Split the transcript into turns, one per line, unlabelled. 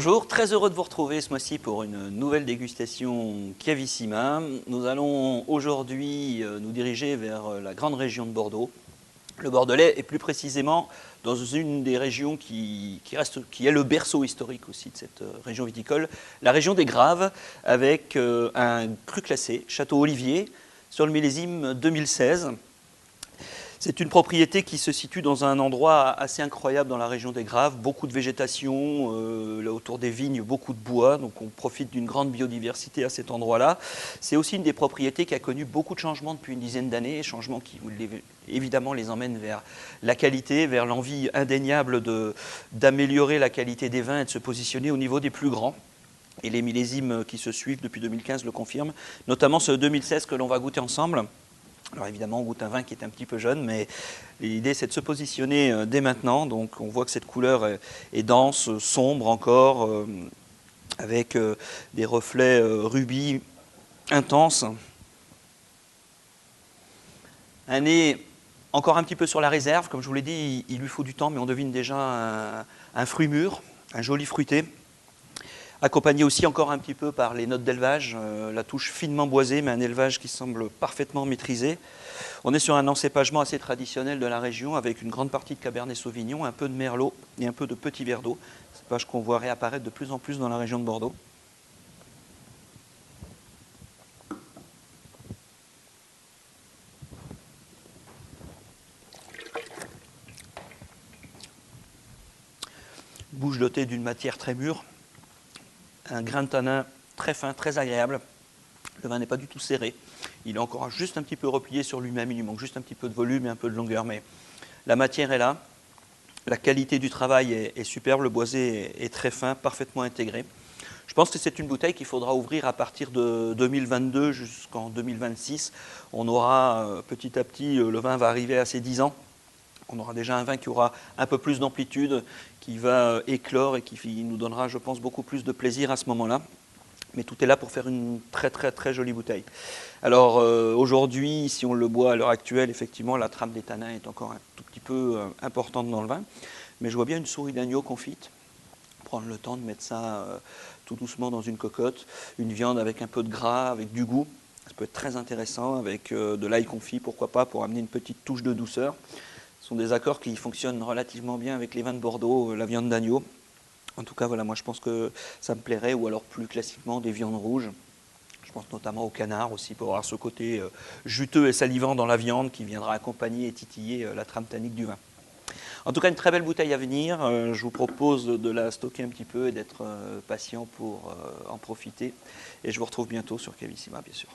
Bonjour, très heureux de vous retrouver ce mois-ci pour une nouvelle dégustation Chiavissima. Nous allons aujourd'hui nous diriger vers la grande région de Bordeaux, le Bordelais, et plus précisément dans une des régions qui est le berceau historique aussi de cette région viticole, la région des Graves, avec un cru classé, Château Olivier, sur le millésime 2016. C'est une propriété qui se situe dans un endroit assez incroyable dans la région des Graves, beaucoup de végétation, là autour des vignes, beaucoup de bois, donc on profite d'une grande biodiversité à cet endroit-là. C'est aussi une des propriétés qui a connu beaucoup de changements depuis une dizaine d'années, changements qui évidemment les emmènent vers la qualité, vers l'envie indéniable d'améliorer la qualité des vins et de se positionner au niveau des plus grands. Et les millésimes qui se suivent depuis 2015 le confirment, notamment ce 2016 que l'on va goûter ensemble. Alors évidemment, on goûte un vin qui est un petit peu jeune, mais l'idée c'est de se positionner dès maintenant. Donc on voit que cette couleur est dense, sombre encore, avec des reflets rubis intenses. Un nez encore un petit peu sur la réserve, comme je vous l'ai dit, il lui faut du temps, mais on devine déjà un fruit mûr, un joli fruité. Accompagné aussi encore un petit peu par les notes d'élevage, la touche finement boisée, mais un élevage qui semble parfaitement maîtrisé. On est sur un encépagement assez traditionnel de la région, avec une grande partie de Cabernet Sauvignon, un peu de Merlot et un peu de petits verres d'eau. Cépage qu'on voit réapparaître de plus en plus dans la région de Bordeaux. Bouche dotée d'une matière très mûre, un grain de tanin très fin, très agréable. Le vin n'est pas du tout serré. Il est encore juste un petit peu replié sur lui-même. Il lui manque juste un petit peu de volume et un peu de longueur. Mais la matière est là. La qualité du travail est superbe. Le boisé est très fin, parfaitement intégré. Je pense que c'est une bouteille qu'il faudra ouvrir à partir de 2022 jusqu'en 2026. On aura petit à petit, le vin va arriver à ses 10 ans. On aura déjà un vin qui aura un peu plus d'amplitude, qui va éclore et qui nous donnera, je pense, beaucoup plus de plaisir à ce moment-là. Mais tout est là pour faire une très très très jolie bouteille. Alors aujourd'hui, si on le boit à l'heure actuelle, effectivement, la trame des tanins est encore un tout petit peu importante dans le vin. Mais je vois bien une souris d'agneau confite. Prendre le temps de mettre ça tout doucement dans une cocotte. Une viande avec un peu de gras, avec du goût. Ça peut être très intéressant avec de l'ail confit, pourquoi pas, pour amener une petite touche de douceur. Ce sont des accords qui fonctionnent relativement bien avec les vins de Bordeaux, la viande d'agneau. En tout cas, voilà, moi je pense que ça me plairait, ou alors plus classiquement des viandes rouges. Je pense notamment au canard aussi, pour avoir ce côté juteux et salivant dans la viande qui viendra accompagner et titiller la trame tannique du vin. En tout cas, une très belle bouteille à venir. Je vous propose de la stocker un petit peu et d'être patient pour en profiter. Et je vous retrouve bientôt sur Chiavissima, bien sûr.